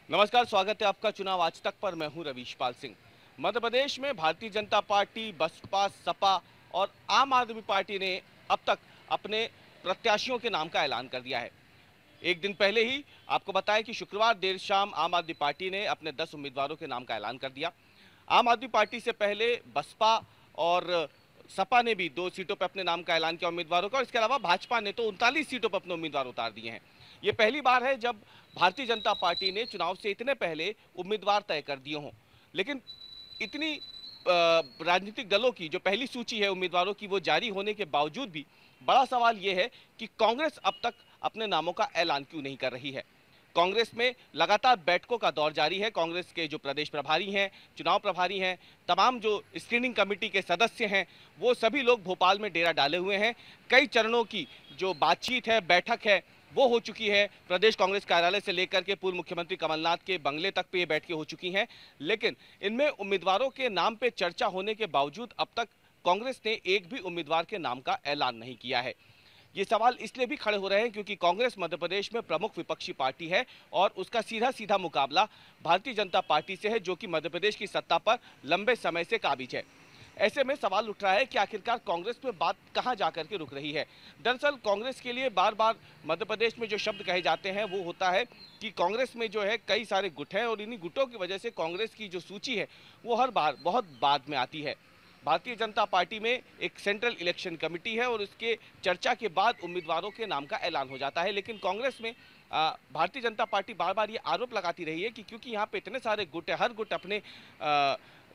नमस्कार, स्वागत है आपका चुनाव आज तक पर। मैं हूं रवीश पाल सिंह। मध्य प्रदेश में भारतीय जनता पार्टी, बसपा, सपा और आम आदमी पार्टी ने अब तक अपने प्रत्याशियों के नाम का ऐलान कर दिया है। एक दिन पहले ही आपको बताएं कि शुक्रवार देर शाम आम आदमी पार्टी ने अपने 10 उम्मीदवारों के नाम का ऐलान कर दिया। आम आदमी पार्टी से पहले बसपा और सपा ने भी 2 सीटों पर अपने नाम का ऐलान किया उम्मीदवारों का, और इसके अलावा भाजपा ने तो 39 सीटों पर अपने उम्मीदवार उतार दिए हैं। ये पहली बार है जब भारतीय जनता पार्टी ने चुनाव से इतने पहले उम्मीदवार तय कर दिए हों। लेकिन इतनी राजनीतिक दलों की जो पहली सूची है उम्मीदवारों की, वो जारी होने के बावजूद भी बड़ा सवाल यह है कि कांग्रेस अब तक अपने नामों का ऐलान क्यों नहीं कर रही है। कांग्रेस में लगातार बैठकों का दौर जारी है। कांग्रेस के जो प्रदेश प्रभारी हैं, चुनाव प्रभारी हैं, तमाम जो स्क्रीनिंग कमेटी के सदस्य हैं, वो सभी लोग भोपाल में डेरा डाले हुए हैं। कई चरणों की जो बातचीत है, बैठक है, वो हो चुकी है। प्रदेश कांग्रेस कार्यालय से लेकर के पूर्व मुख्यमंत्री कमलनाथ के बंगले तक पे ये बैठकें हो चुकी हैं। लेकिन इनमें उम्मीदवारों के नाम पे चर्चा होने के बावजूद अब तक कांग्रेस ने एक भी उम्मीदवार के नाम का ऐलान नहीं किया है। ये सवाल इसलिए भी खड़े हो रहे हैं क्योंकि कांग्रेस मध्य प्रदेश में प्रमुख विपक्षी पार्टी है और उसका सीधा सीधा मुकाबला भारतीय जनता पार्टी से है, जो कि मध्य प्रदेश की सत्ता पर लंबे समय से काबिज है। ऐसे में सवाल उठ रहा है कि आखिरकार कांग्रेस में बात कहां जाकर के रुक रही है। दरअसल कांग्रेस के लिए बार बार मध्य प्रदेश में जो शब्द कहे जाते हैं वो होता है कि कांग्रेस में जो है कई सारे गुट हैं और इन्हीं गुटों की वजह से कांग्रेस की जो सूची है वो हर बार बहुत बाद में आती है। भारतीय जनता पार्टी में एक सेंट्रल इलेक्शन कमेटी है और उसके चर्चा के बाद उम्मीदवारों के नाम का ऐलान हो जाता है। लेकिन कांग्रेस में भारतीय जनता पार्टी बार बार ये आरोप लगाती रही है कि क्योंकि यहाँ पे इतने सारे गुट है, हर गुट अपने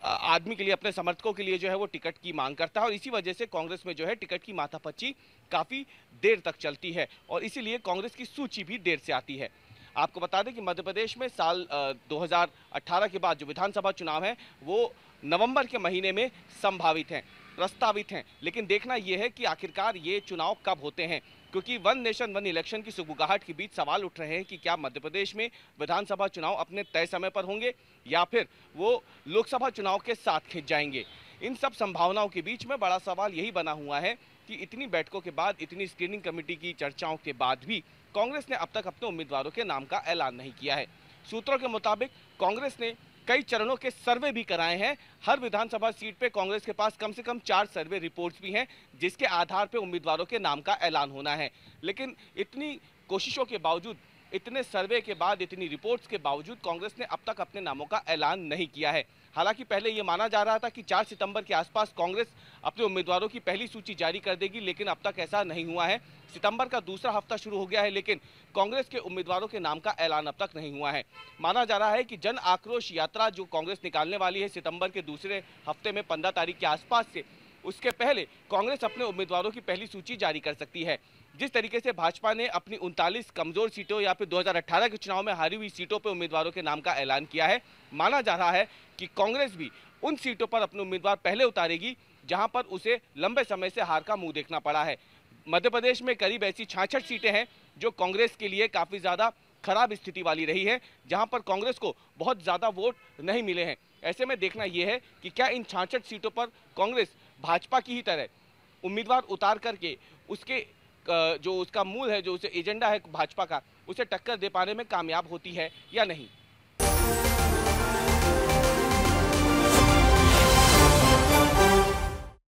आदमी के लिए, अपने समर्थकों के लिए जो है वो टिकट की मांग करता है और इसी वजह से कांग्रेस में जो है टिकट की माथापच्ची काफ़ी देर तक चलती है और इसीलिए कांग्रेस की सूची भी देर से आती है। आपको बता दें कि मध्य प्रदेश में साल 2018 के बाद जो विधानसभा चुनाव है वो नवंबर के महीने में संभावित हैं, प्रस्तावित हैं। लेकिन देखना यह है कि आखिरकार ये चुनाव कब होते हैं, क्योंकि वन नेशन वन इलेक्शन की सुगबुगाहट के बीच सवाल उठ रहे हैं कि क्या मध्य प्रदेश में विधानसभा चुनाव अपने तय समय पर होंगे या फिर वो लोकसभा चुनाव के साथ खिंच जाएंगे। इन सब संभावनाओं के बीच में बड़ा सवाल यही बना हुआ है कि इतनी बैठकों के बाद, इतनी स्क्रीनिंग कमेटी की चर्चाओं के बाद भी कांग्रेस ने अब तक अपने उम्मीदवारों के नाम का ऐलान नहीं किया है। सूत्रों के मुताबिक कांग्रेस ने कई चरणों के सर्वे भी कराए हैं। हर विधानसभा सीट पे कांग्रेस के पास कम से कम 4 सर्वे रिपोर्ट्स भी हैं जिसके आधार पे उम्मीदवारों के नाम का ऐलान होना है। लेकिन इतनी कोशिशों के बावजूद, इतने सर्वे के बाद, इतनी रिपोर्ट्स के बावजूद कांग्रेस ने अब तक अपने नामों का ऐलान नहीं किया है। हालांकि पहले ये माना जा रहा था कि 4 सितंबर के आसपास कांग्रेस अपने उम्मीदवारों की पहली सूची जारी कर देगी, लेकिन अब तक ऐसा नहीं हुआ है। सितंबर का दूसरा हफ्ता शुरू हो गया है लेकिन कांग्रेस के उम्मीदवारों के नाम का ऐलान अब तक नहीं हुआ है। माना जा रहा है कि जन आक्रोश यात्रा जो कांग्रेस निकालने वाली है सितंबर के दूसरे हफ्ते में 15 तारीख के आसपास से, उसके पहले कांग्रेस अपने उम्मीदवारों की पहली सूची जारी कर सकती है। जिस तरीके से भाजपा ने अपनी 39 कमजोर सीटों या फिर 2018 के चुनाव में हारी हुई सीटों पर उम्मीदवारों के नाम का ऐलान किया है, माना जा रहा है कि कांग्रेस भी उन सीटों पर अपने उम्मीदवार पहले उतारेगी जहां पर उसे लंबे समय से हार का मुंह देखना पड़ा है। मध्य प्रदेश में करीब ऐसी 66 सीटें हैं जो कांग्रेस के लिए काफी ज्यादा खराब स्थिति वाली रही है, जहां पर कांग्रेस को बहुत ज्यादा वोट नहीं मिले हैं। ऐसे में देखना यह है कि क्या इन 66 सीटों पर कांग्रेस भाजपा की ही तरह उम्मीदवार उतार करके उसके जो उसका मूल है, जो उसे एजेंडा है भाजपा का, उसे टक्कर दे पाने में कामयाब होती है या नहीं।